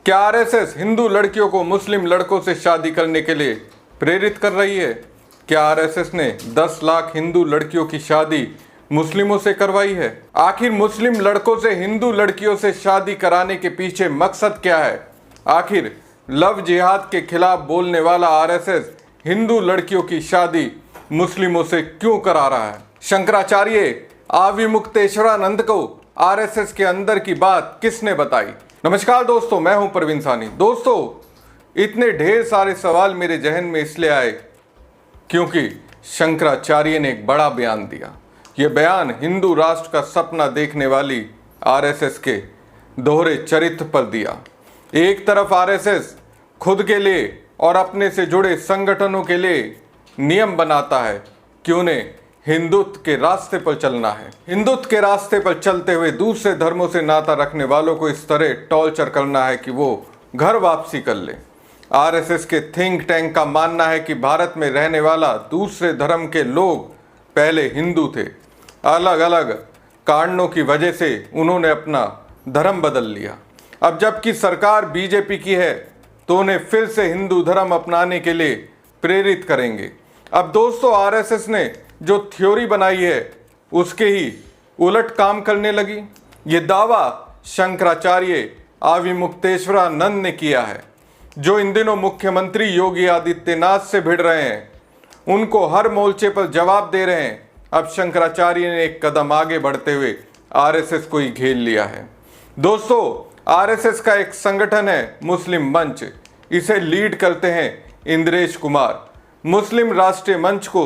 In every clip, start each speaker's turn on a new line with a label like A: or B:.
A: क्या आरएसएस हिंदू लड़कियों को मुस्लिम लड़कों से शादी करने के लिए प्रेरित कर रही है? क्या आरएसएस ने 10 लाख हिंदू लड़कियों की शादी मुस्लिमों से करवाई है? आखिर मुस्लिम लड़कों से हिंदू लड़कियों से शादी कराने के पीछे मकसद क्या है? आखिर लव जिहाद के खिलाफ बोलने वाला आरएसएस हिंदू लड़कियों की शादी मुस्लिमों से क्यों करा रहा है? शंकराचार्य आविमुक्तेश्वरानंद को आरएसएस के अंदर की बात किसने बताई? नमस्कार दोस्तों, मैं हूं प्रवीण सानी। दोस्तों, इतने ढेर सारे सवाल मेरे जहन में इसलिए आए क्योंकि शंकराचार्य ने एक बड़ा बयान दिया। यह बयान हिंदू राष्ट्र का सपना देखने वाली आरएसएस के दोहरे चरित्र पर दिया। एक तरफ आरएसएस खुद के लिए और अपने से जुड़े संगठनों के लिए नियम बनाता है कि उन्हें हिंदुत्व के रास्ते पर चलना है। हिंदुत्व के रास्ते पर चलते हुए दूसरे धर्मों से नाता रखने वालों को इस तरह टॉर्चर करना है कि वो घर वापसी कर ले। आरएसएस के थिंक टैंक का मानना है कि भारत में रहने वाला दूसरे धर्म के लोग पहले हिंदू थे, अलग अलग कारणों की वजह से उन्होंने अपना धर्म बदल लिया। अब जबकि सरकार बीजेपी की है तो उन्हें फिर से हिंदू धर्म अपनाने के लिए प्रेरित करेंगे। अब दोस्तों, आरएसएस ने जो थ्योरी बनाई है उसके ही उलट काम करने लगी। ये दावा शंकराचार्य आविमुक्तेश्वरानंद ने किया है, जो इन दिनों मुख्यमंत्री योगी आदित्यनाथ से भिड़ रहे हैं, उनको हर मोर्चे पर जवाब दे रहे हैं। अब शंकराचार्य ने एक कदम आगे बढ़ते हुए आरएसएस को ही घेर लिया है। दोस्तों, आरएसएस का एक संगठन है मुस्लिम मंच। इसे लीड करते हैं इंद्रेश कुमार। मुस्लिम राष्ट्रीय मंच को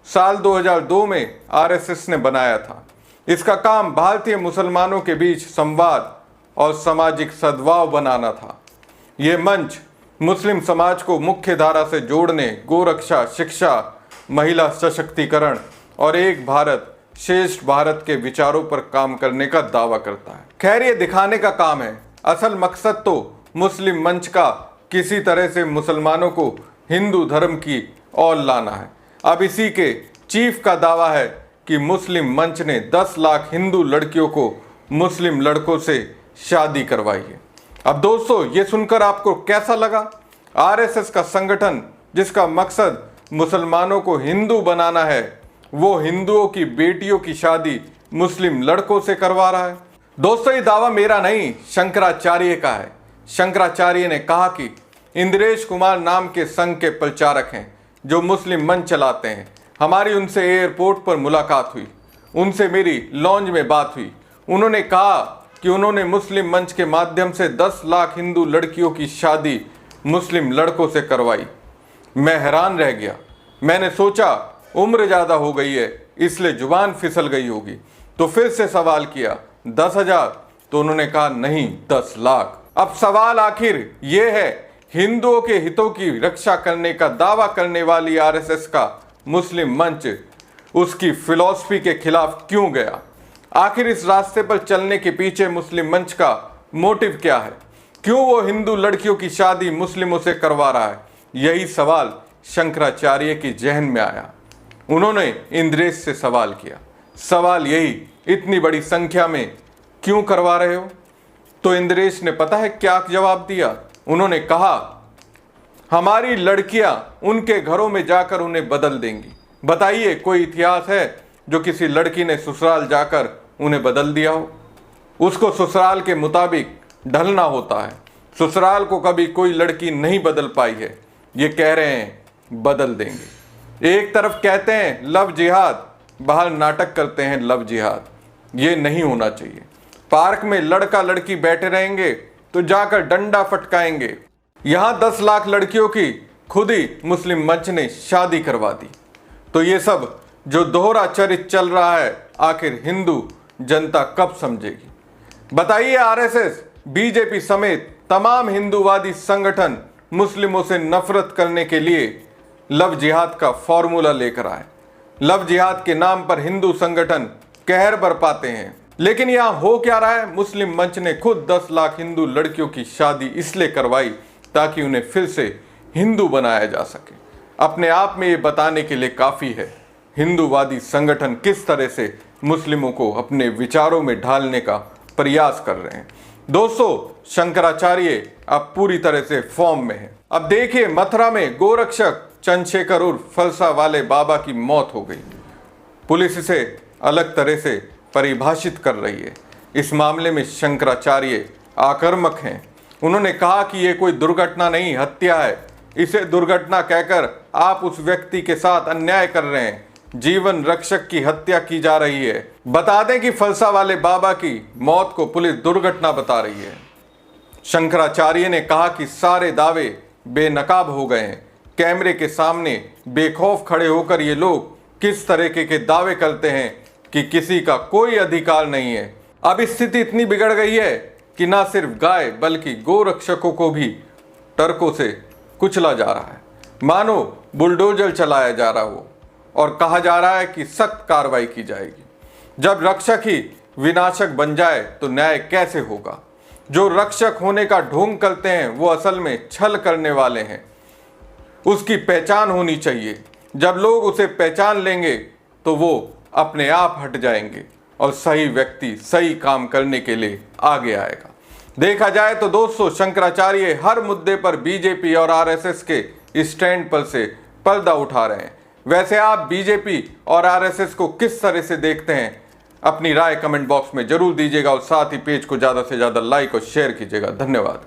A: साल 2002 में आरएसएस ने बनाया था। इसका काम भारतीय मुसलमानों के बीच संवाद और सामाजिक सद्भाव बनाना था। यह मंच मुस्लिम समाज को मुख्य धारा से जोड़ने, गोरक्षा, शिक्षा, महिला सशक्तिकरण और एक भारत श्रेष्ठ भारत के विचारों पर काम करने का दावा करता है। खैर, ये दिखाने का काम है। असल मकसद तो मुस्लिम मंच का किसी तरह से मुसलमानों को हिंदू धर्म की ओर लाना है। अब इसी के चीफ का दावा है कि मुस्लिम मंच ने 10 लाख हिंदू लड़कियों को मुस्लिम लड़कों से शादी करवाई है। अब दोस्तों, ये सुनकर आपको कैसा लगा? आरएसएस का संगठन जिसका मकसद मुसलमानों को हिंदू बनाना है, वो हिंदुओं की बेटियों की शादी मुस्लिम लड़कों से करवा रहा है। दोस्तों, ये दावा मेरा नहीं, शंकराचार्य का है। शंकराचार्य ने कहा कि इंद्रेश कुमार नाम के संघ के प्रचारक हैं जो मुस्लिम मंच चलाते हैं। हमारी उनसे एयरपोर्ट पर मुलाकात हुई, उनसे मेरी लॉन्ज में बात हुई। उन्होंने कहा कि उन्होंने मुस्लिम मंच के माध्यम से 10 लाख हिंदू लड़कियों की शादी मुस्लिम लड़कों से करवाई। मैं हैरान रह गया। मैंने सोचा उम्र ज़्यादा हो गई है इसलिए जुबान फिसल गई होगी, तो फिर से सवाल किया 10,000? तो उन्होंने कहा नहीं, 10 लाख। अब सवाल आखिर ये है, हिंदुओं के हितों की रक्षा करने का दावा करने वाली आरएसएस का मुस्लिम मंच उसकी फिलॉसफी के खिलाफ क्यों गया? आखिर इस रास्ते पर चलने के पीछे मुस्लिम मंच का मोटिव क्या है? क्यों वो हिंदू लड़कियों की शादी मुस्लिमों से करवा रहा है? यही सवाल शंकराचार्य के जहन में आया। उन्होंने इंद्रेश से सवाल किया, सवाल यही, इतनी बड़ी संख्या में क्यों करवा रहे हो? तो इंद्रेश ने पता है क्या जवाब दिया? उन्होंने कहा, हमारी लड़कियां उनके घरों में जाकर उन्हें बदल देंगी। बताइए, कोई इतिहास है जो किसी लड़की ने ससुराल जाकर उन्हें बदल दिया हो? उसको ससुराल के मुताबिक ढलना होता है। ससुराल को कभी कोई लड़की नहीं बदल पाई है। ये कह रहे हैं बदल देंगे। एक तरफ कहते हैं लव जिहाद, बाहर नाटक करते हैं लव जिहाद। ये नहीं होना चाहिए। पार्क में लड़का लड़की बैठे रहेंगे तो जाकर डंडा फटकाएंगे। यहां 10 लाख लड़कियों की खुद ही मुस्लिम मंच ने शादी करवा दी। तो ये सब जो दोहरा चरित्र चल रहा है, आखिर हिंदू जनता कब समझेगी? बताइए, आरएसएस, बीजेपी समेत तमाम हिंदूवादी संगठन मुस्लिमों से नफरत करने के लिए लव जिहाद का फॉर्मूला लेकर आए। लव जिहाद के नाम पर हिंदू संगठन कहर बरपाते हैं। लेकिन यहां हो क्या रहा है? मुस्लिम मंच ने खुद 10 लाख हिंदू लड़कियों की शादी इसलिए करवाई ताकि उन्हें फिर से हिंदू बनाया जा सके। अपने आप में ये बताने के लिए काफ़ी है हिंदूवादी संगठन किस तरह से मुस्लिमों को अपने विचारों में ढालने का प्रयास कर रहे हैं। दोस्तों, शंकराचार्य अब पूरी तरह से फॉर्म में है। अब देखिए, मथुरा में गोरक्षक चंद्रशेखर उर्फ फलसा वाले बाबा की मौत हो गई। पुलिस इसे अलग तरह से परिभाषित कर रही है। इस मामले में शंकराचार्य आक्रामक हैं। उन्होंने कहा कि यह कोई दुर्घटना नहीं, हत्या है। इसे दुर्घटना कहकर आप उस व्यक्ति के साथ अन्याय कर रहे हैं। जीवन रक्षक की हत्या की जा रही है। बता दें कि फलसा वाले बाबा की मौत को पुलिस दुर्घटना बता रही है। शंकराचार्य ने कहा कि सारे दावे बेनकाब हो गए हैं। कैमरे के सामने बेखौफ खड़े होकर ये लोग किस तरीके के दावे करते हैं कि किसी का कोई अधिकार नहीं है। अब स्थिति इतनी बिगड़ गई है कि ना सिर्फ गाय बल्कि गोरक्षकों को भी टरकों से कुचला जा रहा है, मानो बुलडोजर चलाया जा रहा हो, और कहा जा रहा है कि सख्त कार्रवाई की जाएगी। जब रक्षक ही विनाशक बन जाए तो न्याय कैसे होगा? जो रक्षक होने का ढोंग करते हैं वो असल में छल करने वाले हैं। उसकी पहचान होनी चाहिए। जब लोग उसे पहचान लेंगे तो वो अपने आप हट जाएंगे और सही व्यक्ति सही काम करने के लिए आगे आएगा। देखा जाए तो दोस्तों, शंकराचार्य हर मुद्दे पर बीजेपी और आरएसएस के स्टैंड पर से पर्दा उठा रहे हैं। वैसे आप बीजेपी और आरएसएस को किस तरह से देखते हैं? अपनी राय कमेंट बॉक्स में जरूर दीजिएगा और साथ ही पेज को ज़्यादा से ज़्यादा लाइक और शेयर कीजिएगा। धन्यवाद।